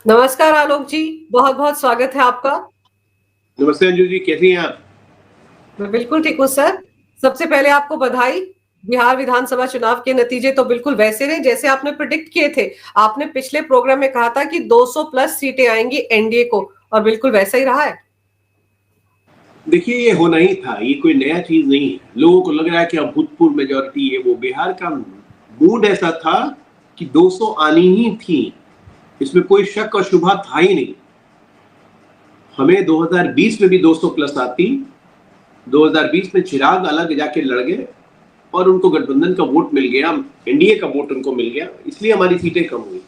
नमस्कार आलोक जी, बहुत-बहुत स्वागत है आपका। नमस्ते अंजू जी, कैसी हैं आप? मैं बिल्कुल ठीक हूँ सर। सबसे पहले आपको बधाई। बिहार विधानसभा चुनाव के नतीजे तो बिल्कुल वैसे रहे जैसे आपने प्रेडिक्ट किए थे। आपने पिछले प्रोग्राम में कहा था कि 200 प्लस सीटें आएंगी एनडीए को और बिल्कुल वैसा ही रहा है। देखिए, ये होना ही था, ये कोई नया चीज नहीं है। लोगों को लग रहा है कि अभूतपूर्व मेजॉरिटी है। वो बिहार का मूड ऐसा था कि 200 आनी ही थी, इसमें कोई शक और शुबा था ही नहीं। हमें 2020 में भी 200 प्लस आती। 2020 में चिराग अलग जाके लड़ गए और उनको गठबंधन का वोट मिल गया, एनडीए का वोट उनको मिल गया, इसलिए हमारी सीटें कम हुई।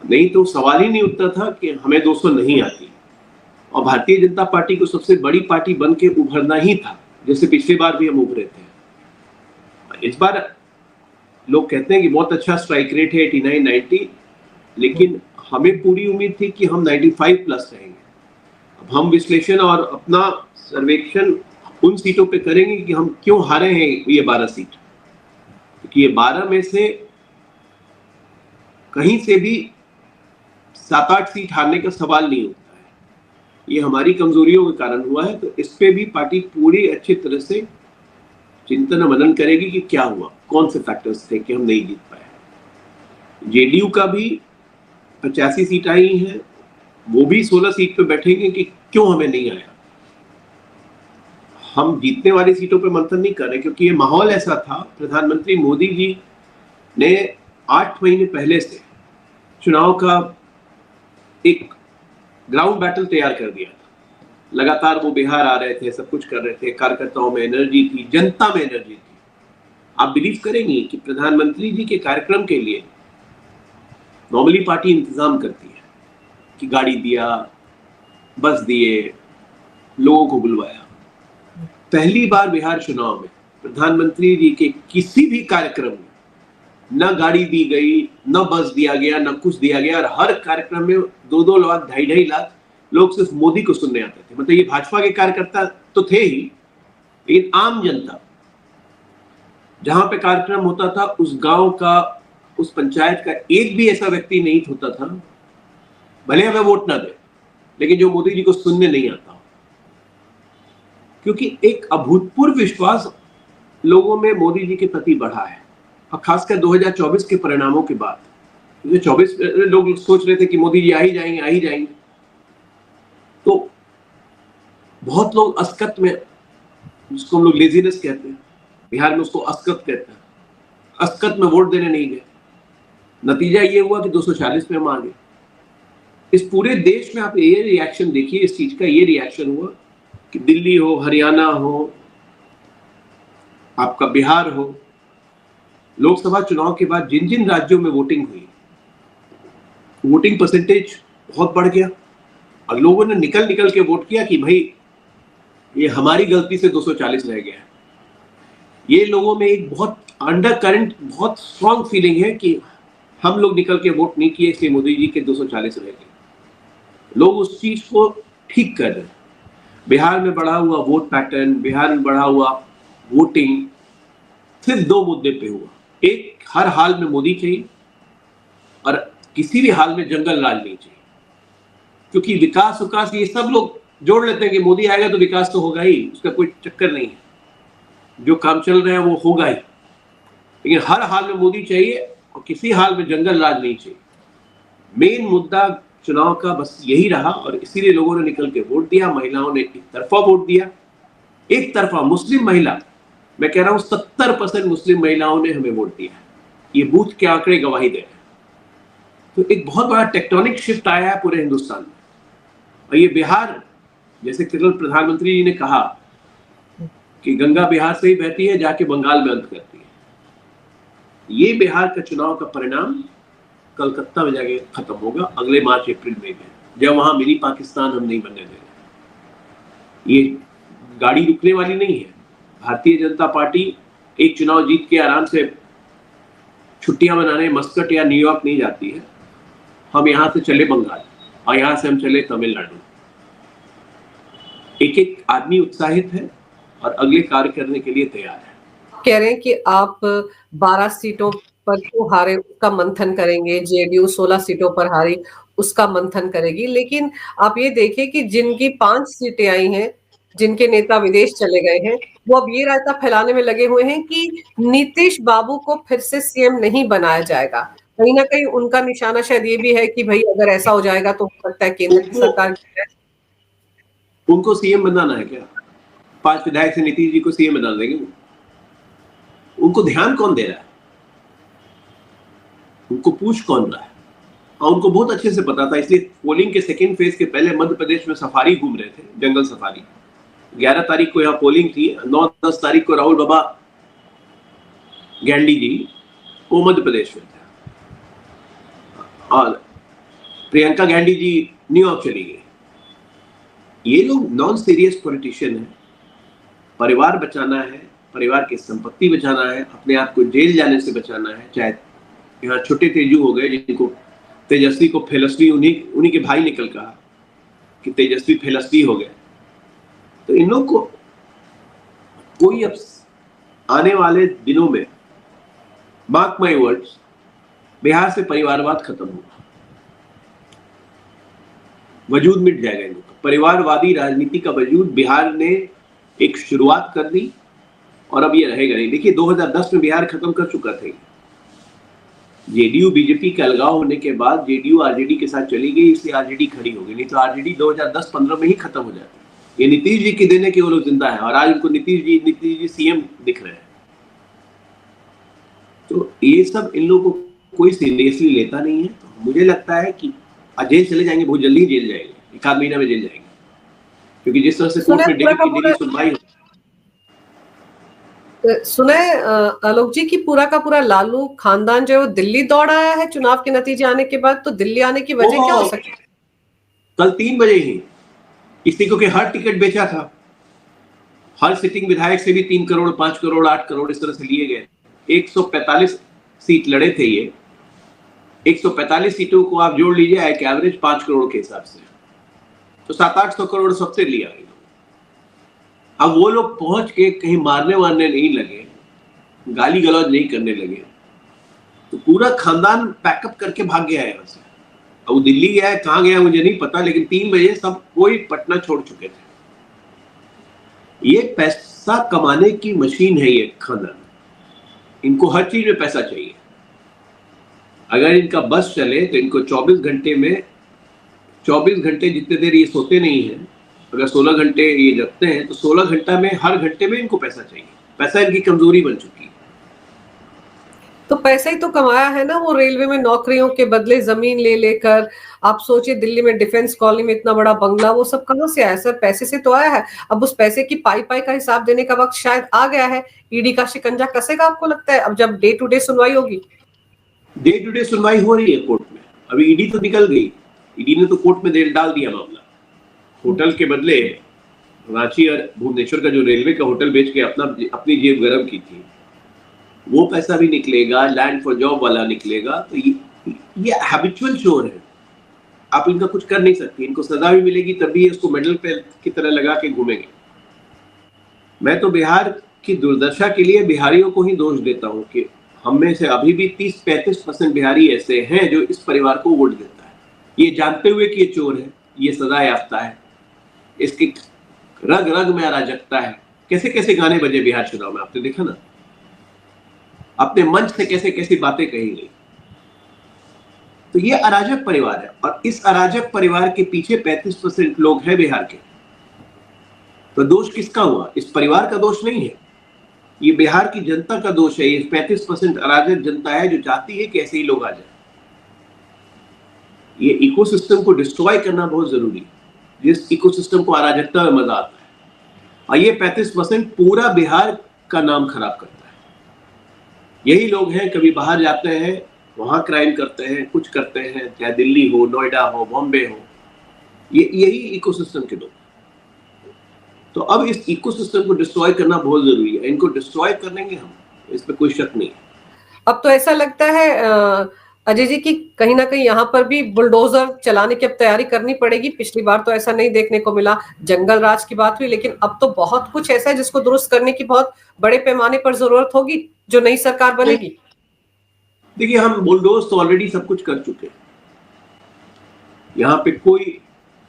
नहीं तो सवाल ही नहीं उठता था कि हमें 200 नहीं आती। और भारतीय जनता पार्टी को सबसे बड़ी पार्टी बन के उभरना ही था, जैसे पिछली बार भी हम उभरे थे। इस बार लोग कहते हैं कि बहुत अच्छा स्ट्राइक रेट है 89 90, लेकिन हमें पूरी उम्मीद थी कि हम 95 प्लस रहेंगे। अब हम विश्लेषण और अपना सर्वेक्षण उन सीटों पे करेंगे कि हम क्यों हारे हैं ये 12 सीट, क्योंकि ये 12 में से कहीं से भी 7-8 सीट हारने का सवाल नहीं होता है। ये हमारी कमजोरियों के कारण हुआ है, तो इस पे भी पार्टी पूरी अच्छी तरह से चिंतन मनन करेगी कि क्या हुआ, कौन से फैक्टर्स थे कि हम नहीं जीत पाए। जेडीयू का भी 85 सीट आई हैं, वो भी 16 सीट पे बैठेंगे कि क्यों हमें नहीं आया। हम जीतने वाली सीटों पे मंथन नहीं कर रहे, क्योंकि ये माहौल ऐसा था। प्रधानमंत्री मोदी जी ने 8 महीने पहले से चुनाव का एक ग्राउंड बैटल तैयार कर दिया था। लगातार वो बिहार आ रहे थे, सब कुछ कर रहे थे, कार्यकर्ताओं में एनर्जी थी, जनता में एनर्जी थी। आप बिलीव करेंगे कि प्रधानमंत्री जी के कार्यक्रम के लिए नॉर्मली पार्टी इंतजाम करती है कि गाड़ी दिया, बस दिए, लोगों को बुलवाया। पहली बार बिहार चुनाव में प्रधानमंत्री जी के किसी भी कार्यक्रम में न गाड़ी दी गई, न बस दिया गया, न कुछ दिया गया, और हर कार्यक्रम में 2-2 लाख, 2.5 लाख लोग सिर्फ मोदी को सुनने आते थे। मतलब ये भाजपा के कार्यकर्ता तो थे ही, लेकिन आम जनता, जहां पे कार्यक्रम होता था उस गांव का, उस पंचायत का एक भी ऐसा व्यक्ति नहीं होता था, भले हमें वोट ना दे, लेकिन जो मोदी जी को सुनने नहीं आता। क्योंकि एक अभूतपूर्व विश्वास लोगों में मोदी जी के प्रति बढ़ा है, और खासकर 2024 के परिणामों के बाद। 2024 लोग सोच रहे थे कि मोदी जी आ ही जाएंगे, तो बहुत लोग असकत में, जिसको हम लोग लेजीनेस कहते हैं, बिहार में उसको असकत कहते हैं, असकत में वोट देने नहीं गए। नतीजा ये हुआ कि 240 में हम आ गए। इस पूरे देश में आप ये रिएक्शन देखिए, इस चीज का ये रिएक्शन हुआ कि दिल्ली हो, हरियाणा हो, आपका बिहार हो, लोकसभा चुनाव के बाद जिन जिन राज्यों में वोटिंग हुई, वोटिंग परसेंटेज बहुत बढ़ गया, और लोगों ने निकल के वोट किया कि भाई ये हमारी गलती से 240 रह गया। ये लोगों में एक बहुत अंडर करंट, बहुत स्ट्रॉन्ग फीलिंग है कि हम लोग निकल के वोट नहीं किए, इसलिए मोदी जी के 240 रह गए। लोग उस चीज को ठीक कर रहे हैं। बिहार में बढ़ा हुआ वोट पैटर्न, बिहार में बढ़ा हुआ वोटिंग सिर्फ 2 मुद्दे पे हुआ। एक, हर हाल में मोदी चाहिए, और किसी भी हाल में जंगल राज नहीं चाहिए। क्योंकि विकास ये सब लोग जोड़ लेते हैं कि मोदी आएगा तो विकास तो होगा ही, उसका कोई चक्कर नहीं है, जो काम चल रहे हैं वो होगा ही। लेकिन हर हाल में मोदी चाहिए और किसी हाल में जंगल राज नहीं चाहिए। मेन मुद्दा चुनाव का बस यही रहा, और इसीलिए लोगों ने निकल के वोट दिया। महिलाओं ने एक तरफा वोट दिया, एक तरफा। मुस्लिम महिला, मैं कह रहा हूं 70% मुस्लिम महिलाओं ने हमें वोट दिया। ये बूथ के आंकड़े गवाही दे रहे हैं। तो एक बहुत बड़ा टेक्टोनिक शिफ्ट आया है पूरे हिंदुस्तान में। और ये बिहार, जैसे कल प्रधानमंत्री जी ने कहा कि गंगा बिहार से ही बहती है, जाके बंगाल में अंत करती है। ये बिहार का चुनाव का परिणाम कलकत्ता में जाके खत्म होगा अगले मार्च अप्रैल में, जब वहां मिनी पाकिस्तान हम नहीं बनने देंगे। ये गाड़ी रुकने वाली नहीं है। भारतीय जनता पार्टी एक चुनाव जीत के आराम से छुट्टियां मनाने मस्कट या न्यूयॉर्क नहीं जाती है। हम यहां से चले बंगाल, और यहां से हम चले तमिलनाडु। एक एक आदमी उत्साहित है और अगले कार्य करने के लिए तैयार है। कह रहे हैं कि आप 12 सीटों पर क्यों हारे उसका मंथन करेंगे, जेडीयू 16 सीटों पर हारी उसका मंथन करेगी। लेकिन आप ये देखिए कि जिनकी 5 सीटें आई हैं, जिनके नेता विदेश चले गए हैं, वो अब ये रायता फैलाने में लगे हुए हैं कि नीतीश बाबू को फिर से सीएम नहीं बनाया जाएगा। कहीं न कहीं उनका निशाना शायद ये भी है कि भई अगर ऐसा हो जाएगा तो हो सकता है केंद्र की सरकार उनको सीएम बनाना है क्या? 5 विधायक से नीतीश जी को सीएम बना देंगे वो? उनको ध्यान कौन दे रहा है? उनको पूछ कौन रहा है? और उनको बहुत अच्छे से पता था, इसलिए पोलिंग के सेकेंड फेज के पहले मध्य प्रदेश में सफारी घूम रहे थे, जंगल सफारी। 11 तारीख को यहाँ पोलिंग थी, 9-10 तारीख को राहुल बाबा गैंडी जी वो मध्य प्रदेश में थे और प्रियंका गांधी जी न्यूयॉर्क चली गई। ये लोग नॉन सीरियस पॉलिटिशियन है। परिवार बचाना है, परिवार की संपत्ति बचाना है, अपने आप को जेल जाने से बचाना है। चाहे यहाँ छोटे तेजू हो गए जिनको तेजस्वी को फेलस्वी उन्हीं के भाई निकल कहा कि तेजस्वी फेलस्वी हो गए। तो इन लोग को कोई अब आने वाले दिनों में, मार्क माय वर्ड्स, बिहार से परिवारवाद खत्म होगा, वजूद मिट जाएगा इन लोग का। परिवारवादी राजनीति का वजूद बिहार ने एक शुरुआत कर दी और अब ये रहेगा नहीं। देखिए 2010 में बिहार खत्म कर चुका था। जेडीयू बीजेपी का अलगाव होने के बाद जेडीयू आरजेडी के साथ चली गई, इसलिए आरजेडी खड़ी हो गई, नहीं तो आरजेडी 2010-15 में ही खत्म हो जाती। ये नीतीश जी की देने के वो लोग जिंदा है और आज उनको नीतीश जी सीएम दिख रहे हैं। तो ये सब इन लोगों को कोई सीरियसली लेता नहीं है। तो मुझे लगता है कि जेल चले जाएंगे, बहुत जल्दी जेल जाएंगे, 1 आध महीना में जेल जाएंगे, क्योंकि जिस तरह से कोर्ट में डेली सुनवाई। सुने आलोक जी की पूरा का पूरा लालू खानदान जो है वो दिल्ली दौड़ आया है चुनाव के नतीजे आने के बाद। तो दिल्ली आने की वजह क्या हो सकती है? कल 3 बजे ही किसी को हर टिकट बेचा था, हर सिटिंग विधायक से भी 3 करोड़ 5 करोड़ 8 करोड़ इस तरह से लिए गए। 145 सीट लड़े थे ये। 145 सीटों को आप जोड़ लीजिए एक एवरेज 5 करोड़ के हिसाब से, तो 700-800 करोड़ सबसे लिया। अब वो लोग पहुंच के कहीं मारने वारने नहीं लगे, गाली गलौज नहीं करने लगे, तो पूरा खानदान पैकअप करके भाग गया है यहाँ से। अब वो दिल्ली गया है, कहाँ गया मुझे नहीं पता, लेकिन 3 बजे सब कोई पटना छोड़ चुके थे। ये पैसा कमाने की मशीन है ये खानदान, इनको हर चीज में पैसा चाहिए। अगर इनका बस चले तो इनको 24 घंटे में 24 घंटे जितने देर ये सोते नहीं है, अगर 16 घंटे ये जगते हैं तो 16 घंटा में हर घंटे में इनको पैसा चाहिए। पैसा इनकी कमजोरी बन चुकी है। तो पैसा ही तो कमाया है ना वो रेलवे में नौकरियों के बदले जमीन ले लेकर। आप सोचिए दिल्ली में डिफेंस कॉलोनी में इतना बड़ा बंगला, वो सब कहां से आया सर? पैसे से तो आया है। अब उस पैसे की पाई का हिसाब देने का वक्त शायद आ गया है। ईडी का शिकंजा कसेगा आपको लगता है अब जब डे टू डे सुनवाई होगी? डे टू डे सुनवाई हो रही है कोर्ट में। अभी ईडी तो निकल गई, ईडी ने तो कोर्ट में डाल दिया मामला। होटल के बदले रांची और भुवनेश्वर का जो रेलवे का होटल बेच के अपनी जेब गरम की थी, वो पैसा भी निकलेगा। लैंड फॉर जॉब वाला निकलेगा। तो ये हैबिचुअल चोर है, आप इनका कुछ कर नहीं सकते। इनको सजा भी मिलेगी तब भी इसको मेडल पे की तरह लगा के घूमेंगे। मैं तो बिहार की दुर्दशा के लिए बिहारियों को ही दोष देता हूँ कि हम में से अभी भी 30-35% बिहारी ऐसे हैं जो इस परिवार को वोट देता है, ये जानते हुए कि ये चोर है, ये सजा याफ्ता है, इसकी रग रग में अराजकता है। कैसे कैसे गाने बजे बिहार चुनाव में, आपने देखा ना, अपने मंच से कैसे कैसी बातें कही गई। तो ये अराजक परिवार है और इस अराजक परिवार के पीछे 35% लोग हैं बिहार के। तो दोष किसका हुआ? इस परिवार का दोष नहीं है, ये बिहार की जनता का दोष है। ये 35% अराजक जनता है जो चाहती है कि ऐसे ही लोग आ जाए। ये इकोसिस्टम को डिस्ट्रॉय करना बहुत जरूरी है, जिस इकोसिस्टम को अराजकता में मजा आता है। और ये 35% पूरा बिहार का नाम खराब करता है। यही लोग हैं, कभी बाहर जाते हैं, वहां क्राइम करते हैं, कुछ करते हैं, चाहे दिल्ली हो, नोएडा हो, बॉम्बे हो, यही इकोसिस्टम के लोग। तो अब इस इकोसिस्टम को डिस्ट्रॉय करना बहुत जरूरी है। इनको डिस्ट्रॉय करेंगे हम, इसमें कोई शक नहीं है। अब तो ऐसा लगता है अजय जी की कहीं ना कहीं यहाँ पर भी बुलडोजर चलाने की अब तैयारी करनी पड़ेगी। पिछली बार तो ऐसा नहीं देखने को मिला, जंगल राज की बात हुई, लेकिन अब तो बहुत कुछ ऐसा है जिसको दुरुस्त करने की बहुत बड़े पैमाने पर जरूरत होगी जो नई सरकार बनेगी। देखिए हम बुलडोज तो ऑलरेडी सब कुछ कर चुके हैं। यहाँ पे कोई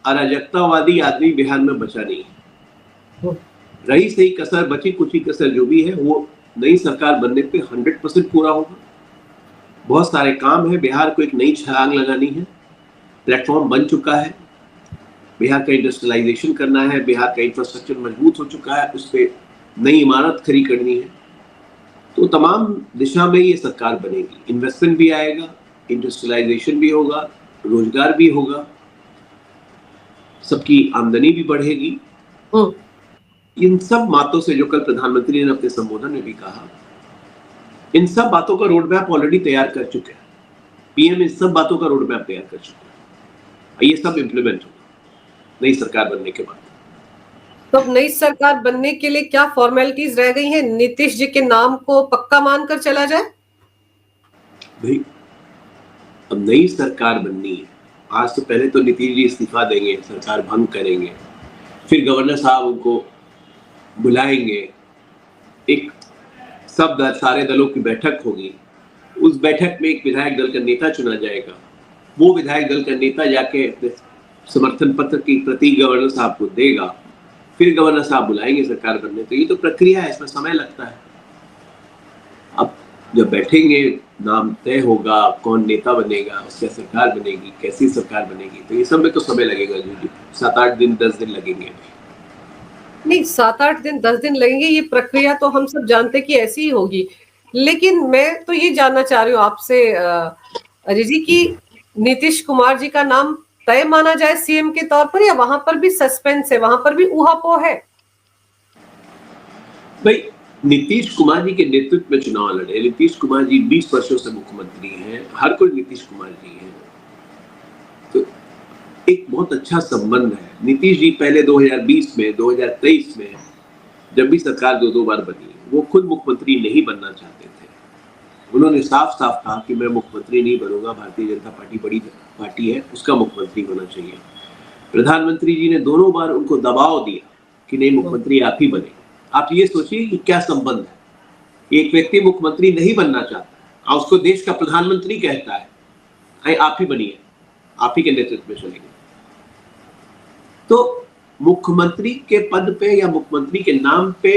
अराजकतावादी आदमी बिहार में बचा नहीं है। रही सही कसर, बची कुची कसर जो भी है वो नई सरकार बनने पे 100% पूरा होगा। बहुत सारे काम है, बिहार को एक नई छलांग लगानी है, प्लेटफॉर्म बन चुका है, बिहार का इंडस्ट्रियलाइजेशन करना है, बिहार का इंफ्रास्ट्रक्चर मजबूत हो चुका है, उस पर नई इमारत खड़ी करनी है। तो तमाम दिशा में ये सरकार बनेगी, इन्वेस्टमेंट भी आएगा, इंडस्ट्रियलाइजेशन भी होगा, रोजगार भी होगा, सबकी आमदनी भी बढ़ेगी। इन सब बातों से, जो कल प्रधानमंत्री ने अपने संबोधन में भी कहा, इन सब बातों का रोड मैप ऑलरेडी तैयार कर चुके हैं। पीएम इन सब बातों का रोड मैप तैयार कर चुके हैं, ये सब इम्प्लीमेंट होगा नई सरकार बनने के बाद। तो अब नई सरकार बनने के लिए क्या फॉर्मेलिटीज रह गई हैं? नीतीश जी के नाम को पक्का मानकर चला जाए? भाई अब नई सरकार बननी है, आज से पहले तो नीतीश जी इस्तीफा देंगे, सरकार भंग करेंगे, फिर गवर्नर साहब उनको बुलाएंगे, एक सब सारे दलों की बैठक होगी, उस बैठक में एक विधायक दल का नेता चुना जाएगा, वो विधायक दल का नेता जाके अपने समर्थन पत्र की प्रति गवर्नर साहब को देगा, फिर गवर्नर साहब बुलाएंगे सरकार बनने। तो ये तो प्रक्रिया है, इसमें समय लगता है। अब जब बैठेंगे, नाम तय होगा, कौन नेता बनेगा, उससे सरकार बनेगी, कैसी सरकार बनेगी, तो ये सब में तो समय लगेगा जी, 7-8 दिन 10 दिन लगेंगे। नहीं, 7-8 दिन 10 दिन लगेंगे, ये प्रक्रिया तो हम सब जानते कि ऐसी ही होगी। लेकिन मैं तो ये जानना चाह रही हूँ आपसे अजय जी की नीतीश कुमार जी का नाम तय माना जाए सीएम के तौर पर, या वहां पर भी सस्पेंस है, वहां पर भी ऊहापोह है? भाई नीतीश कुमार जी के नेतृत्व में चुनाव लड़े, नीतीश कुमार जी 20 वर्षों से मुख्यमंत्री हैं, हर कोई नीतीश कुमार जी है, तो एक बहुत अच्छा संबंध है। नीतीश जी पहले 2020 में, 2023 में जब भी सरकार 2-2 बार बनी, वो खुद मुख्यमंत्री नहीं बनना चाहते थे। उन्होंने साफ साफ कहा कि मैं मुख्यमंत्री नहीं बनूंगा, भारतीय जनता पार्टी बड़ी पार्टी है, उसका मुख्यमंत्री होना चाहिए। प्रधानमंत्री जी ने दोनों बार उनको दबाव दिया कि नहीं, मुख्यमंत्री आप ही बने। आप ये सोचिए कि क्या संबंध है। एक व्यक्ति मुख्यमंत्री नहीं बनना चाहता और उसको देश का प्रधानमंत्री कहता है आप ही बनिए, आप ही के नेतृत्व में चलेंगे। तो मुख्यमंत्री के पद पे या मुख्यमंत्री के नाम पे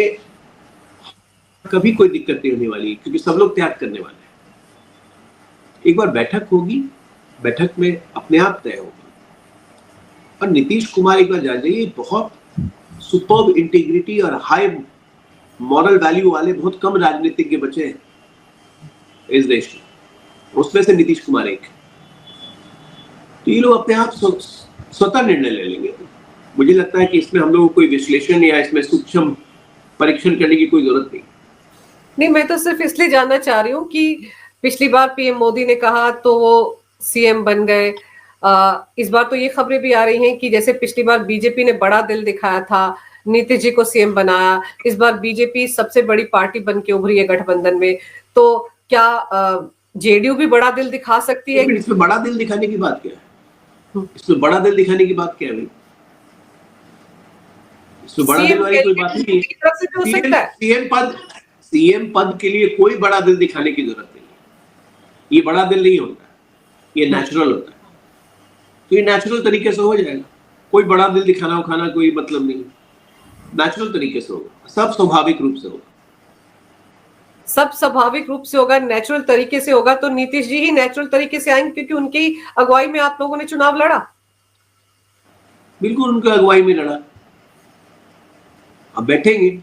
कभी कोई दिक्कत नहीं होने वाली, क्योंकि सब लोग त्याग करने वाले हैं। एक बार बैठक होगी, बैठक में अपने आप तय होगा। और नीतीश कुमार एक बार जान जाइए, बहुत सुपर्ब इंटीग्रिटी और हाई मॉरल वैल्यू वाले बहुत कम राजनीतिज्ञ बचे हैं इस देश में, उसमें से नीतीश कुमार एक। तो ये लोग अपने आप स्वतः निर्णय ले लेंगे। मुझे लगता है कि इसमें हम लोगों को कोई विश्लेषण या इसमें सूक्ष्म परीक्षण करने की कोई जरूरत नहीं। मैं तो सिर्फ इसलिए जानना चाह रही हूँ कि पिछली बार पीएम मोदी ने कहा तो वो सीएम बन गए। इस बार तो ये खबरें भी आ रही हैं कि जैसे पिछली बार बीजेपी ने बड़ा दिल दिखाया था, नीतीश जी को सीएम बनाया, इस बार बीजेपी सबसे बड़ी पार्टी बन के उभरी है गठबंधन में। तो क्या जेडीयू भी बड़ा दिल दिखा सकती है? इसमें बड़ा दिल दिखाने की बात क्या है? इसमें बड़ा दिल दिखाने की बात क्या है भाई? इसमें बड़ा दिल वाली कोई बात नहीं है। सीएम पद के लिए कोई बड़ा दिल दिखाने की जरूरत नहीं है। ये बड़ा दिल नहीं होता, ये नेचुरल होता है। तो ये नेचुरल तरीके से हो जाएगा, कोई बड़ा दिल दिखाना उखाना कोई मतलब नहीं, नेचुरल तरीके से होगा, सब स्वाभाविक रूप से होगा। सब स्वाभाविक रूप से होगा, नेचुरल तरीके से होगा। तो नीतीश जी ही नेचुरल तरीके से आएंगे क्योंकि उनकी अगुवाई में आप लोगों ने चुनाव लड़ा। बिल्कुल उनकी अगुवाई में लड़ा। अब बैठेंगे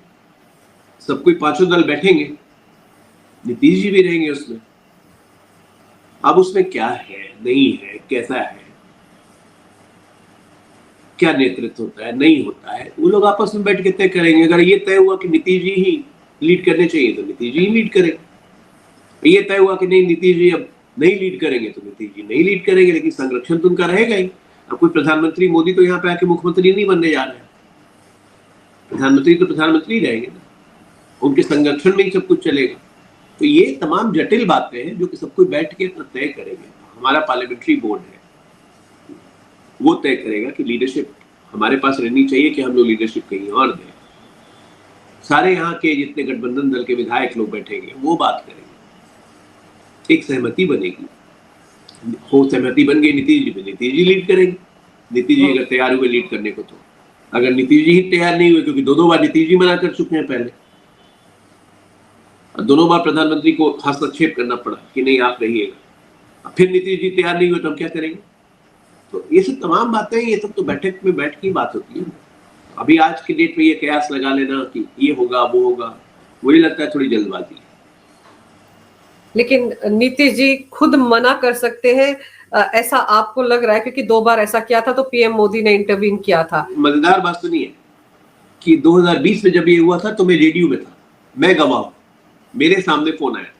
सब, कोई पांचों दल बैठेंगे, नीतीश जी भी रहेंगे उसमें। अब उसमें क्या है, नहीं है, कैसा है, क्या नेतृत्व होता है, नहीं होता है, वो लोग आपस में बैठ के तय करेंगे। अगर ये तय हुआ कि नीतीश जी ही लीड करने चाहिए तो नीतीश जी ही लीड करेंगे। ये तय हुआ कि नहीं, नीतीश जी अब नहीं लीड करेंगे तो नीतीश जी नहीं लीड करेंगे, लेकिन संरक्षण तो उनका रहेगा ही। अब कोई प्रधानमंत्री, मोदी तो यहाँ पे आके मुख्यमंत्री नहीं बनने जा रहे हैं, प्रधानमंत्री तो प्रधानमंत्री रहेंगे ना, उनके संरक्षण में ही सब कुछ चलेगा। तो ये तमाम जटिल बातें हैं जो कि सब कोई बैठ के तय करेंगे। हमारा पार्लियामेंट्री बोर्ड है, वो तय करेगा कि लीडरशिप हमारे पास रहनी चाहिए कि हम लोग लीडरशिप कहीं और दें। सारे यहाँ के जितने गठबंधन दल के विधायक लोग बैठेंगे वो बात करेंगे, एक सहमति बनेगी, हो सहमति बन गई नीतीश जी पे, नीतीश जी लीड करेंगे। नीतीश जी अगर तैयार हुए लीड करने को, तो अगर नीतीश जी ही तैयार नहीं हुए, क्योंकि दो बार नीतीश जी मना कर चुके हैं पहले, और दोनों बार प्रधानमंत्री को हस्तक्षेप करना पड़ा कि नहीं आप रहिएगा, फिर नीतीश जी तैयार नहीं हुए तो हम क्या करेंगे। तो ये सब तमाम बातें, ये सब तो बैठक में बैठ की बात होती है। अभी आज की डेट में ये कयास लगा लेना कि ये होगा वो होगा, मुझे लगता है थोड़ी जल्दबाजी है। लेकिन नीतीश जी खुद मना कर सकते हैं, ऐसा आपको लग रहा है? क्योंकि 2 बार ऐसा किया था तो पीएम मोदी ने इंटरवीन किया था। मजेदार बात सुनिए कि 2020 में जब ये हुआ था तो मैं जेडीयू में था, मैं गवाह हूं, मेरे सामने फोन आया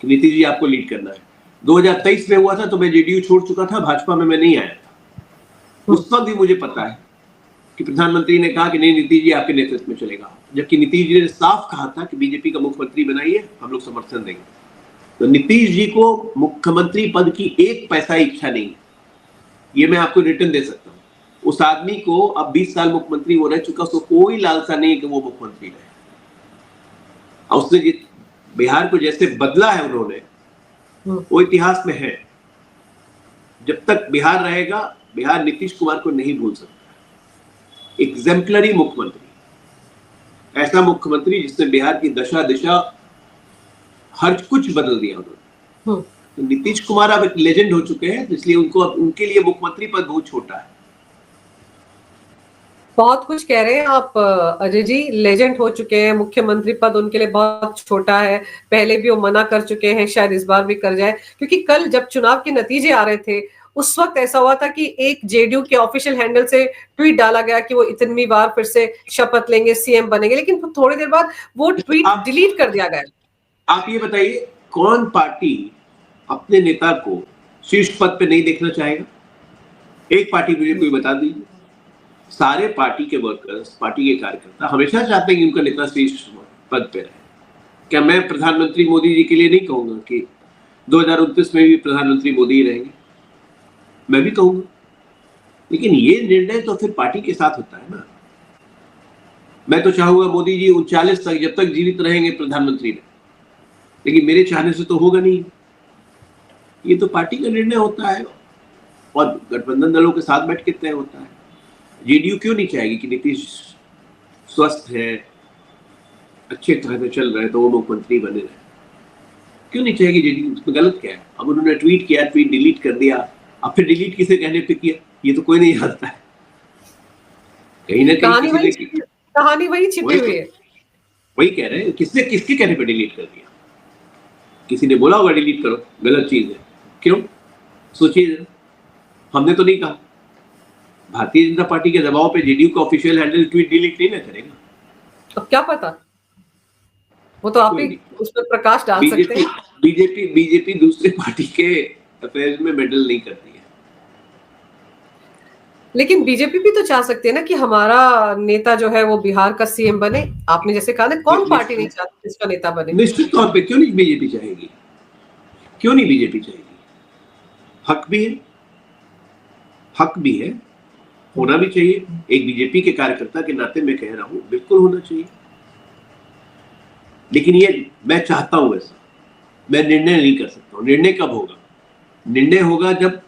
कि नीतीश जी आपको लीड करना है। 2023 में हुआ था तो मैं जेडीयू छोड़ चुका था, भाजपा में मैं नहीं आया था। उस वक्त भी मुझे पता है कि प्रधानमंत्री ने कहा कि नहीं, नीतीश जी आपके नेतृत्व में चलेगा, जबकि नीतीश जी ने साफ कहा था कि बीजेपी का मुख्यमंत्री बनाइए, हम लोग समर्थन देंगे। तो नीतीश जी को मुख्यमंत्री पद की एक पैसा इच्छा नहीं है, ये मैं आपको रिटर्न दे सकता हूं। उस आदमी को अब 20 साल मुख्यमंत्री वो रह चुका, उसको कोई लालसा नहीं है कि वो मुख्यमंत्री रहे। और उसने बिहार को जैसे बदला है उन्होंने, वो इतिहास में है। जब तक बिहार रहेगा, बिहार नीतीश कुमार को नहीं भूल सकता। एग्जेम्पलरी मुख्यमंत्री, ऐसा मुख्यमंत्री जिसने बिहार की दशा दिशा हर कुछ बदल दिया उन्होंने। तो नीतीश कुमार अब एक लेजेंड हो चुके हैं, इसलिए उनको उनके लिए मुख्यमंत्री पद बहुत छोटा है। बहुत कुछ कह रहे हैं आप अजय जी, लेजेंड हो चुके हैं, मुख्यमंत्री पद उनके लिए बहुत छोटा है, पहले भी वो मना कर चुके हैं, शायद इस बार भी कर जाए। क्योंकि कल जब चुनाव के नतीजे आ रहे थे, उस वक्त ऐसा हुआ था कि एक जेडीयू के ऑफिशियल हैंडल से ट्वीट डाला गया कि वो इतनी बार फिर से शपथ लेंगे, सीएम बनेंगे, लेकिन थोड़ी देर बाद वो ट्वीट डिलीट कर दिया गया। आप ये बताइए, कौन पार्टी अपने नेता को शीर्ष पद पे नहीं देखना चाहेगा? एक पार्टी मुझे कोई बता दीजिए। सारे पार्टी के वर्कर्स, पार्टी के कार्यकर्ता हमेशा चाहते हैं कि उनका नेता शीर्ष पद पे रहे। क्या मैं प्रधानमंत्री मोदी जी के लिए नहीं कहूंगा कि 2029 में भी प्रधानमंत्री मोदी ही रहेंगे? मैं भी कहूंगा, लेकिन ये निर्णय तो फिर पार्टी के साथ होता है ना। मैं तो चाहूंगा मोदी जी 39 तक, जब तक जीवित रहेंगे, प्रधानमंत्री रहे, लेकिन मेरे चाहने से तो होगा नहीं। ये तो पार्टी का निर्णय होता है और गठबंधन दलों के साथ बैठ के तय होता है। जेडीयू क्यों नहीं चाहेगी कि नीतीश स्वस्थ है, अच्छे तरह से चल रहे, तो वो मुख्यमंत्री बने रहे? क्यों नहीं चाहेगी जेडीयू? उसमें गलत क्या है? अब उन्होंने ट्वीट किया, ट्वीट डिलीट कर दिया, अब फिर डिलीट किसे कहने पे किया, ये तो कोई नहीं जानता है। कहीं ना कहीं कहानी वही छिपी हुई है। वही कह रहे हैं, किसने किसके कहने पे डिलीट कर दिया? किसी ने बोला होगा डिलीट करो, गलत चीज है। क्यों? सोचिए, हमने तो नहीं कहा। भारतीय जनता पार्टी के दबाव पे जेडीयू का ऑफिशियल हैंडल ट्वीट डिलीट नहीं ना करेगा। अब क्या पता, वो तो आप ही उस पर प्रकाश डाल सकते हैं। बीजेपी दूसरे पार्टी के अफेयर्स में मेडल नहीं करती है। लेकिन बीजेपी भी तो चाह सकती है ना कि हमारा नेता जो है वो बिहार का सीएम बने। आपने जैसे कहा ना, कौन पार्टी नहीं चाहती इसका नेता बने? निश्चित तौर पे क्यों नहीं बीजेपी चाहेगी? क्यों नहीं बीजेपी चाहेगी? हक भी है, हक भी है, होना भी चाहिए। एक बीजेपी के कार्यकर्ता के नाते मैं कह रहा हूं, बिल्कुल होना चाहिए। लेकिन ये मैं चाहता हूं ऐसा, मैं निर्णय नहीं कर सकता हूं। निर्णय कब होगा? निर्णय होगा जब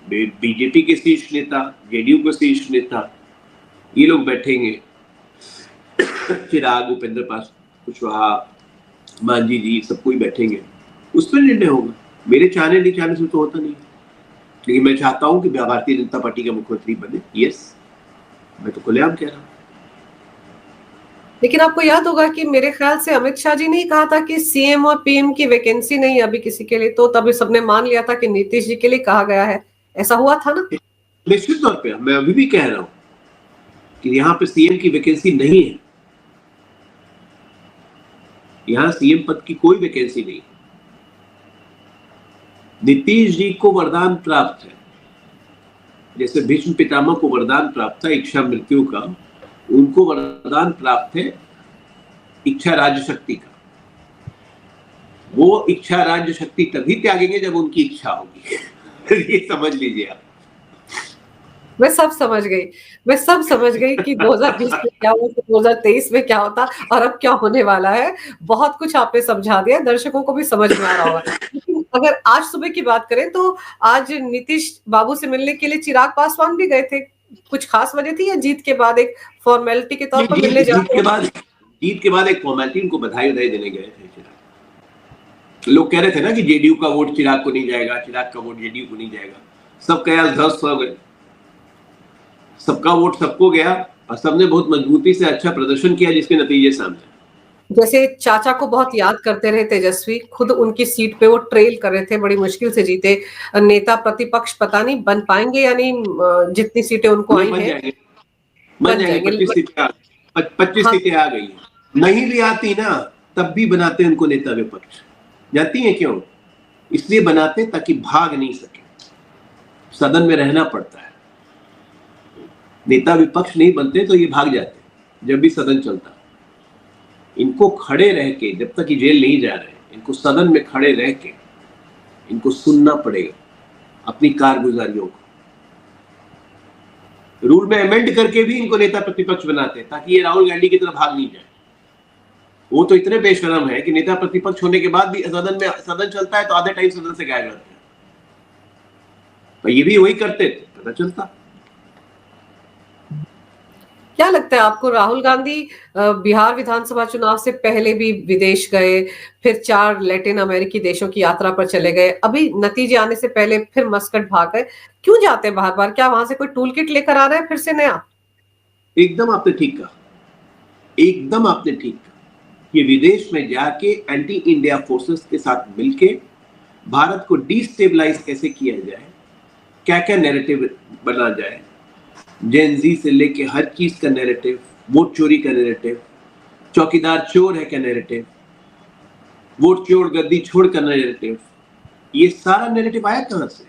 बीजेपी के शीर्ष नेता, जेडीयू के शीर्ष नेता, ये लोग बैठेंगे, चिराग, उपेंद्र कुशवाहा, मांझी जी, सब कोई बैठेंगे, उस पर निर्णय होगा। मेरे चाहने नहीं चाहने से तो होता नहीं। लेकिन मैं चाहता हूं कि भारतीय जनता पार्टी का मुख्यमंत्री बने। यस, मैं तो खुलेआम कह रहा हूं। लेकिन आपको याद होगा कि मेरे ख्याल से अमित शाह जी ने कहा था कि सीएम और पीएम की वैकेंसी नहीं अभी किसी के लिए, तो तभी सबने मान लिया था कि नीतीश जी के लिए कहा गया है। ऐसा हुआ था ना? निश्चित तौर पे मैं अभी भी कह रहा हूं कि यहाँ पे सीएम की वैकेंसी नहीं है। यहाँ सीएम पद की कोई वैकेंसी नहीं। नीतीश जी को वरदान प्राप्त है, जैसे भीष्म पितामह को वरदान प्राप्त था इच्छा मृत्यु का, उनको वरदान प्राप्त है इच्छा राज्य शक्ति का। वो इच्छा राज्य शक्ति तभी त्यागेंगे जब उनकी इच्छा होगी। ये समझ लीजिए आप। मैं सब समझ गई कि 2020 में क्या हुआ, 2023 में क्या होता और अब क्या होने वाला है। बहुत कुछ आपने समझा दिया, दर्शकों को भी समझ में आ रहा होगा। लेकिन अगर आज सुबह की बात करें तो आज नीतीश बाबू से मिलने के लिए चिराग पासवान भी गए थे, कुछ खास वजह थी या जीत के बाद एक फॉर्मेलिटी के तौर पर मिलने जाते हैं? जीत के बाद एक फॉर्मेलिटी, उनको बधाई देने गए थे चिराग। लोग कह रहे थे ना कि जेडीयू का वोट चिराग को नहीं जाएगा, चिराग का वोट जेडीयू को नहीं जाएगा, सब कयास ध्वस्त हो गए, सबका वोट सबको गया और सबने बहुत मजबूती से अच्छा प्रदर्शन किया, जिसके नतीजे सामने। जैसे चाचा को बहुत याद करते रहे तेजस्वी, खुद उनकी सीट पे वो ट्रेल कर रहे थे, बड़ी मुश्किल से जीते। नेता प्रतिपक्ष पता नहीं बन पाएंगे या नहीं, जितनी सीटें उनको आई हैं बन जाएंगे। 25 सीटें आ गई, नहीं भी आती ना तब भी बनाते उनको नेता विपक्ष। जाती है क्यों? इसलिए बनाते ताकि भाग नहीं सके, सदन में रहना पड़ता है। नेता विपक्ष नहीं बनते तो ये भाग जाते जब भी सदन चलता। इनको खड़े रह के, जब तक ये जेल नहीं जा रहे, इनको सदन में खड़े रह के इनको सुनना पड़ेगा अपनी कारगुजारियों को। रूल में अमेंड करके भी इनको नेता प्रतिपक्ष बनाते हैं ताकि ये राहुल गांधी की तरफ भाग नहीं जाए। वो तो इतने बेशरम है कि नेता प्रतिपक्ष होने के बाद भी सदन चलता है तो आधे टाइम सदन से गायब रहते हैं। तो ये भी वही करते थे, पता चलता। क्या लगता है आपको, राहुल गांधी बिहार विधानसभा चुनाव से पहले भी विदेश गए, फिर 4 लैटिन अमेरिकी देशों की यात्रा पर चले गए, अभी नतीजे आने से पहले फिर मस्कट भाग गए, क्यों जाते हैं बार बार? क्या वहां से कोई टूल किट लेकर आ रहा है फिर से नया? एकदम आपने ठीक कहा, एकदम आपने ठीक कहा। ये विदेश में जाके एंटी इंडिया फोर्सेस के साथ मिलके भारत को डिस्टेबलाइज कैसे किया जाए, क्या क्या नैरेटिव बना जाए, जेन जी से लेके हर चीज का नैरेटिव, वोट चोरी का नैरेटिव, चौकीदार चोर है का नैरेटिव, वोट चोर गद्दी छोड़ का नैरेटिव, ये सारा नैरेटिव आया कहां से?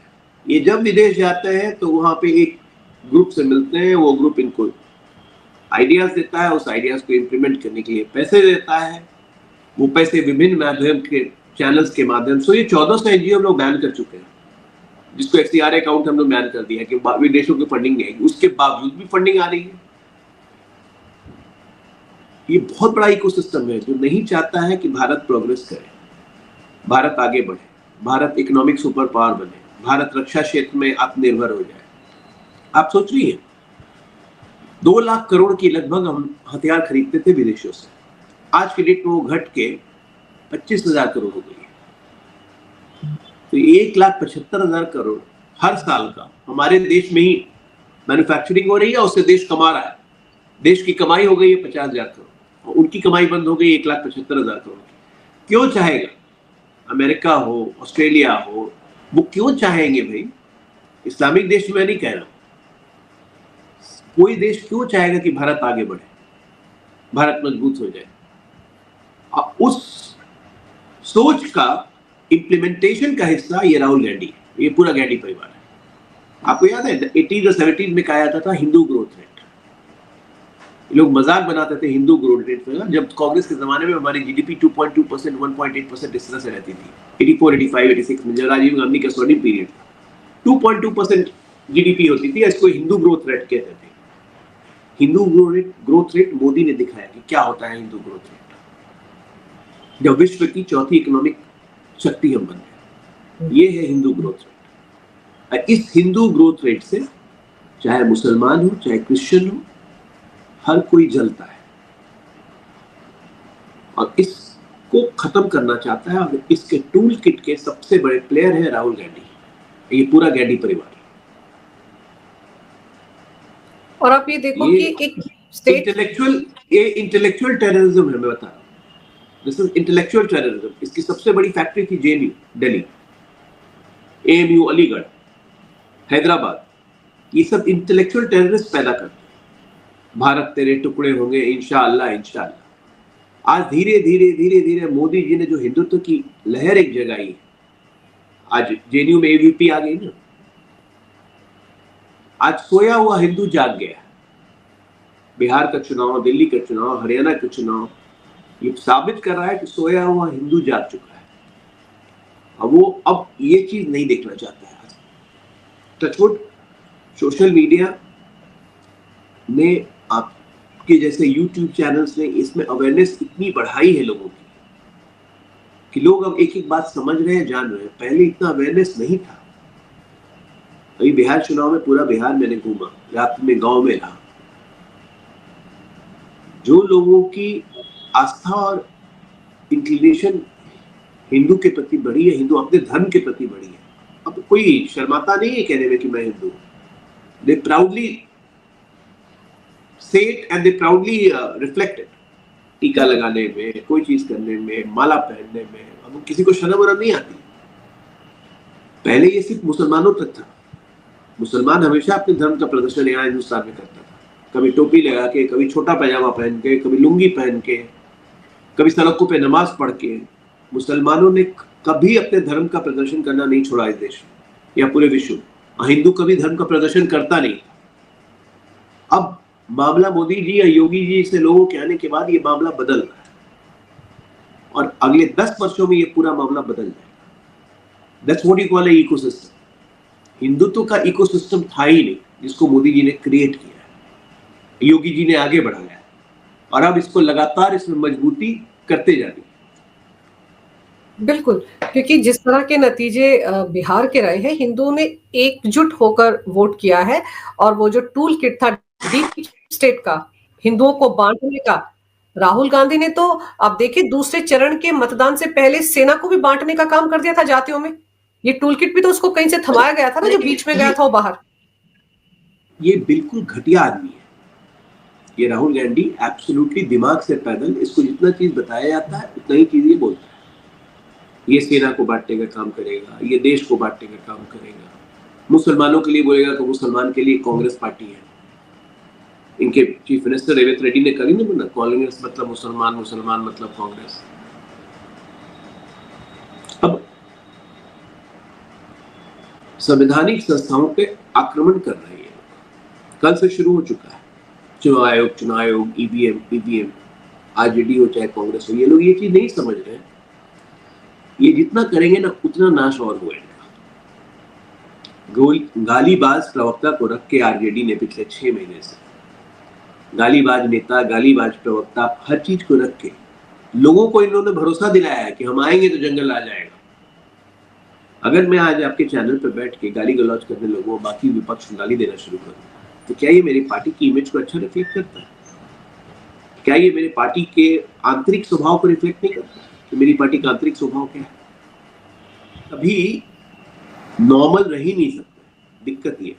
ये जब विदेश जाते हैं तो वहां पे एक ग्रुप से मिलते हैं, वो ग्रुप इनको आइडियाज देता है, उस आइडियाज को इम्प्लीमेंट करने के लिए पैसे देता है, वो पैसे विभिन्न माध्यम के चैनल्स के माध्यम से। ये 1400 एनजीओ हम लोग बैन कर चुके हैं, जिसको XCRA अकाउंट हम लोग बैन कर दिया कि विदेशों की फंडिंग नहीं आएगी, उसके बावजूद भी फंडिंग आ रही है। ये बहुत बड़ा इकोसिस्टम है जो नहीं चाहता है कि भारत प्रोग्रेस करे, भारत आगे बढ़े, भारत इकोनॉमिक सुपर पावर बने, भारत रक्षा क्षेत्र में आत्मनिर्भर हो जाए। आप सोच रही है 2 लाख करोड़ की लगभग हम हथियार खरीदते थे विदेशों से, आज की डेट में वो घट के 25,000 करोड़ हो गई है। तो 1,75,000 करोड़ हर साल का हमारे देश में ही मैन्युफैक्चरिंग हो रही है, उससे देश कमा रहा है। देश की कमाई हो गई है 50,000 करोड़ और उनकी कमाई बंद हो गई 1,75,000 करोड़। क्यों चाहेगा अमेरिका हो, ऑस्ट्रेलिया हो, वो क्यों चाहेंगे भाई? इस्लामिक देश में नहीं कह रहा हूं, कोई देश क्यों चाहेगा कि भारत आगे बढ़े, भारत मजबूत हो जाए? उस सोच का इम्प्लीमेंटेशन का हिस्सा ये राहुल गांधी है, ये पूरा गांधी परिवार है। आपको याद है 80s और 70s में कहा जाता था हिंदू ग्रोथ रेट, लोग मजाक बनाते थे हिंदू ग्रोथ रेट में। जब कांग्रेस के जमाने में हमारी जीडीपी 2.2%, 1.8% इस तरह से रहती थी, 84, 85, 86 में जब राजीव गांधी का स्वर्णिम पीरियड था, 2.2% जीडीपी होती थी। इसको हिंदू ग्रोथ रेट कहते थे। हिंदू ग्रोथ रेट मोदी ने दिखाया कि क्या होता है हिंदू ग्रोथ रेट, जब विश्व की चौथी इकोनॉमिक शक्ति हम बन गए। ये है हिंदू ग्रोथ रेट। इस हिंदू ग्रोथ रेट से चाहे मुसलमान हो चाहे क्रिश्चियन हो, हर कोई जलता है और इसको खत्म करना चाहता है। और इसके टूल किट के सबसे बड़े प्लेयर है राहुल गांधी, ये पूरा गांधी परिवार। और आप ये देखो कि एक स्टेट इंटेलेक्चुअल टेररिज्म है, मैं बता रहा हूं। This is intellectual terrorism. इसकी सबसे बड़ी फैक्ट्री थी JNU दिल्ली, AMU अलीगढ़, हैदराबाद। ये सब इंटेलेक्चुअल टेररिस्ट पैदा करते हैं। भारत तेरे टुकड़े होंगे इंशाअल्लाह इंशाअल्लाह। आज धीरे धीरे धीरे धीरे मोदी जी ने जो हिंदुत्व की लहर एक जगाई, आज JNU में AVP आ गई ना, आज सोया हुआ हिंदू जाग गया। बिहार का चुनाव, दिल्ली का चुनाव, हरियाणा का चुनाव ये साबित कर रहा है कि सोया हुआ हिंदू जाग चुका है। अब वो अब ये चीज नहीं देखना चाहता है। टचवुड सोशल मीडिया ने, आपके जैसे YouTube चैनल्स ने इसमें अवेयरनेस इतनी बढ़ाई है लोगों की कि लोग अब एक एक बात समझ रहे हैं, जान रहे हैं। पहले इतना अवेयरनेस नहीं था। अभी बिहार चुनाव में पूरा बिहार मैंने घूमा, रात में गांव में रहा। जो लोगों की आस्था और इंक्लिनेशन हिंदू के प्रति बढ़ी है, हिंदू अपने धर्म के प्रति बढ़ी है। अब कोई शर्माता नहीं है कहने में कि मैं हिंदू हूं। They proudly say it and they proudly reflect it. टीका लगाने में, कोई चीज करने में, माला पहनने में अब किसी को शर्म वरम नहीं आती। पहले ये सिर्फ मुसलमानों तक था। मुसलमान हमेशा अपने धर्म का प्रदर्शन यहाँ हिंदुस्तान में करता था, कभी टोपी लगा के, कभी छोटा पैजामा पहन के, कभी लुंगी पहन के, कभी सड़कों पे नमाज पढ़ के। मुसलमानों ने कभी अपने धर्म का प्रदर्शन करना नहीं छोड़ा इस देश में या पूरे विश्व में। हिंदू कभी धर्म का प्रदर्शन करता नहीं। अब मामला मोदी जी या योगी जी से लोगों के आने के बाद ये मामला बदल रहा है और अगले 10 वर्षों में ये पूरा मामला बदल जाएगा। That's what you call A ecosystem. Hindutva का इकोसिस्टम था ही नहीं जिसको मोदी जी ने क्रिएट किया है, योगी जी ने आगे बढ़ाया है और अब इसको लगातार इसमें मजबूती करते जा रही है। बिल्कुल, क्योंकि जिस तरह के नतीजे बिहार के रहे हैं, हिंदुओं ने एकजुट होकर वोट किया है और वो जो टूल किट था डीप स्टेट का, हिंदुओं को बांटने का, राहुल गांधी ने तो आप देखिए दूसरे चरण के मतदान से पहले सेना को भी बांटने का काम कर दिया था जातियों में। ये टूल किट भी तो उसको कहीं से थमाया गया था ना, जो बीच में गया था वो बाहर। ये बिल्कुल घटिया आदमी है ये राहुल गांधी, एब्सोल्युटली दिमाग से पैदल। इसको जितना चीज बताया जाता है उतना ही चीज ये बोलता है। ये सेना को बांटने का काम करेगा, ये देश को बांटने का काम करेगा, मुसलमानों के लिए बोलेगा कि मुसलमान के लिए कांग्रेस पार्टी है। इनके चीफ मिनिस्टर रेवंत रेड्डी ने कभी नहीं बोला कांग्रेस मतलब मुसलमान, मुसलमान मतलब कांग्रेस। अब संवैधानिक संस्थाओं पे आक्रमण कर रहे हैं, कल से शुरू हो चुका है। चुनाव आयोग, ईवीएम, आरजेडी हो चाहे कांग्रेस हो, ये लोग ये चीज नहीं समझ रहे हैं। ये जितना करेंगे ना उतना नाश और होगा। गालीबाज प्रवक्ता को रख के आरजेडी ने पिछले 6 महीने से गालीबाज नेता, गालीबाज प्रवक्ता, हर चीज को रख के लोगों को इन्होंने भरोसा दिलाया है कि हम आएंगे तो जंगल आ जाएगा। अगर मैं आज आपके चैनल पर बैठ के गाली गलौज करने लोगों, बाकी विपक्ष को गाली देना शुरू करूं, तो क्या ये मेरी पार्टी की इमेज को अच्छा रिफ्लेक्ट करता है? क्या ये मेरे पार्टी के आंतरिक स्वभाव को रिफ्लेक्ट नहीं करता कि मेरी पार्टी का आंतरिक स्वभाव क्या है? कभी नॉर्मल रह ही नहीं सकते। दिक्कत ये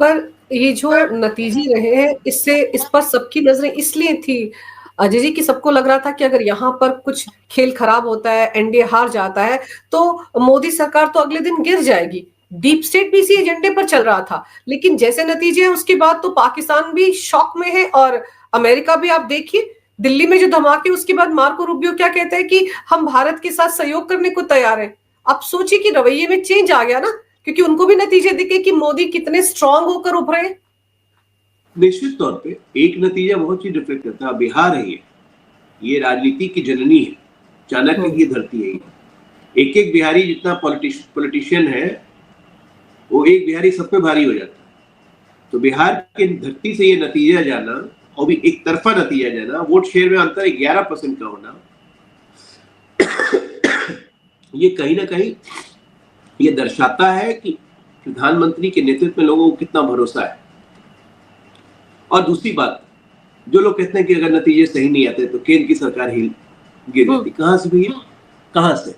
पर ये जो नतीजे रहे हैं, इससे इस पर सबकी नजरें इसलिए थी अजय जी कि सबको लग रहा था कि अगर यहाँ पर कुछ खेल खराब होता है, एनडीए हार जाता है, तो मोदी सरकार तो अगले दिन गिर जाएगी। डीप स्टेट भी इसी एजेंडे पर चल रहा था, लेकिन जैसे नतीजे हैं उसके बाद तो पाकिस्तान भी शॉक में है और अमेरिका भी। आप देखिए दिल्ली में जो धमाके, उसके बाद मार्को रूबियो क्या कहते हैं कि हम भारत के साथ सहयोग करने को तैयार हैं। आप सोचिए कि रवैये में चेंज आ गया ना, क्योंकि उनको भी नतीजे दिखे कि मोदी कितने स्ट्रांग होकर उभरे। निश्चित तौर पे एक नतीजा बहुत चीज रिफ्लेक्ट करता है। बिहार है ये राजनीति की जननी है, चाणक्य की धरती है। एक एक बिहारी जितना पॉलिटिशियन है, वो एक बिहारी सब पे भारी हो जाता है। तो बिहार की धरती से ये नतीजा जाना, और भी एक तरफा नतीजा जाना, वोट शेयर में अंतर 11% का होना, ये कहीं ना कहीं ये दर्शाता है कि प्रधानमंत्री के नेतृत्व में लोगों को कितना भरोसा है। और दूसरी बात, जो लोग कहते हैं कि अगर नतीजे सही नहीं आते तो केंद्र की सरकार ही गिर जाती, कहां से भैया, कहां से?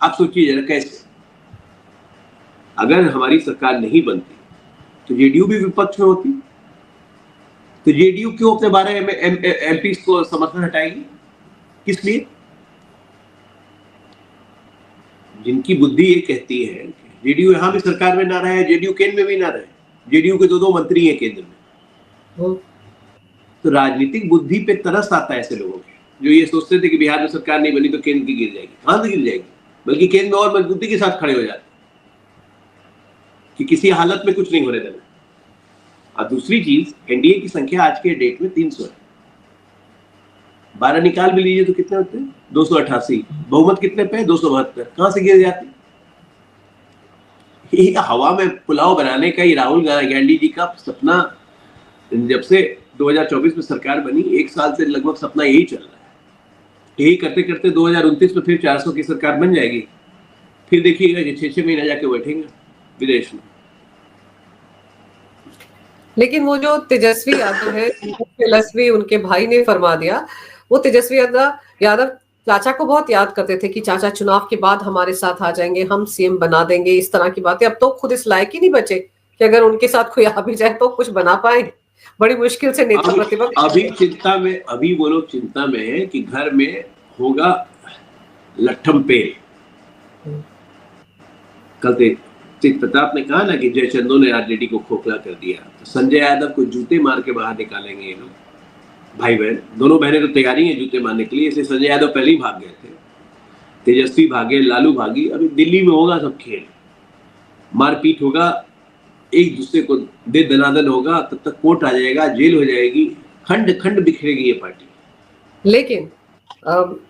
आप सोचिए जरा कैसे? अगर हमारी सरकार नहीं बनती तो जेडीयू भी विपक्ष में होती, तो जेडीयू क्यों अपने 12 एमपी को समर्थन हटाएगी? किस लिए? जिनकी बुद्धि ये कहती है जेडीयू यहां भी सरकार में ना रहे, जेडीयू केंद्र में भी ना रहे, जेडीयू के 2 मंत्री हैं केंद्र में, तो राजनीतिक बुद्धि पे तरस आता है ऐसे लोगों के, जो ये सोचते थे कि बिहार में सरकार नहीं बनी तो केंद्र की गिर जाएगी। कहां से गिर जाएगी? बल्कि केंद्र में और मजबूती के साथ खड़े हो जाते कि किसी हालत में कुछ नहीं होने देना। और दूसरी चीज, एनडीए की संख्या आज के डेट में 300 है। 12 निकाल भी लीजिए तो कितने होते हैं? 288। बहुमत कितने पे? 272। कहां से गिर जाती? हवा में पुलाव बनाने का ही राहुल गांधी जी का सपना, जब से 2024 में सरकार बनी, 1 साल से लगभग सपना यही चल रहा है यही करते करते 2029 में फिर 400 की सरकार बन जाएगी, फिर देखिएगा कि 6-6 महीना जाके बैठेंगे विदेश में। लेकिन वो जो तेजस्वी यादव है, तेजस्वी उनके भाई ने फरमा दिया, वो तेजस्वी यादव चाचा को बहुत याद करते थे कि चाचा चुनाव के बाद हमारे साथ आ जाएंगे, हम सीएम बना देंगे, इस तरह की बातें। अब तो खुद इस लायक ही नहीं बचे कि अगर उनके साथ कोई आ भी जाए तो कुछ बना पाए। बड़ी मुश्किल से नेता प्रतिपक्ष। अभी वो लोग चिंता में है कि घर में होगा लट्ठम पेल। कल तेज प्रताप ने कहा ना कि जयचंदो ने आरजेडी को खोखला कर दिया, तो संजय यादव को जूते मार के बाहर निकालेंगे ये लोग, भाई बहन दोनों बहनें तो तैयारी है जूते मारने के लिए, इसलिए संजय यादव पहले ही भाग गए थे, तेजस्वी भागे, लालू भागी। अभी दिल्ली में होगा सब खेल, मारपीट होगा, एक दूसरे को दे दनादन होगा, तब तक कोर्ट आ जाएगा, जेल हो जाएगी, खंड खंड बिखरेगी ये पार्टी। लेकिन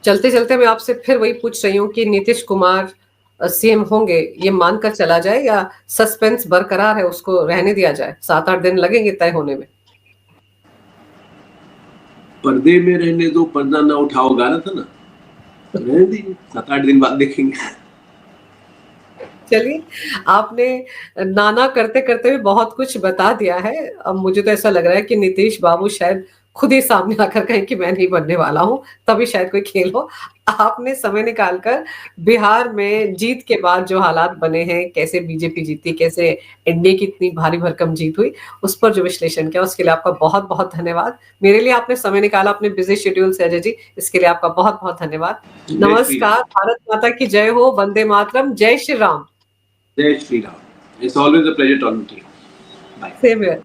चलते चलते मैं आपसे फिर वही पूछ रही हूँ कि नीतीश कुमार सीएम होंगे, ये मानकर चला जाए या सस्पेंस बरकरार है, उसको रहने दिया जाए? 7-8 दिन लगेंगे तय होने में। पर्दे में रहने दो, पर्दा ना उठाओ गाना था ना, रहने दीजिए, 7-8 दिन बाद देखेंगे। चलिए, आपने नाना करते करते भी बहुत कुछ बता दिया है। अब मुझे तो ऐसा लग रहा है कि नीतीश बाबू शायद खुद ही सामने आकर कहें कि मैं नहीं बनने वाला हूं, तभी शायद कोई खेल हो। आपने समय निकालकर बिहार में जीत के बाद जो हालात बने हैं, कैसे बीजेपी जीती, कैसे एनडीए की इतनी भारी भरकम जीत हुई, उस पर जो विश्लेषण किया उसके लिए आपका बहुत बहुत धन्यवाद। मेरे लिए आपने समय निकाला अपने बिजी शेड्यूल से अजय जी, इसके लिए आपका बहुत बहुत धन्यवाद। नमस्कार, भारत माता की जय हो, वंदे मातरम, जय Shri Ram. Jai Shri Ram. It's always a pleasure talking to you. Bye. Same here.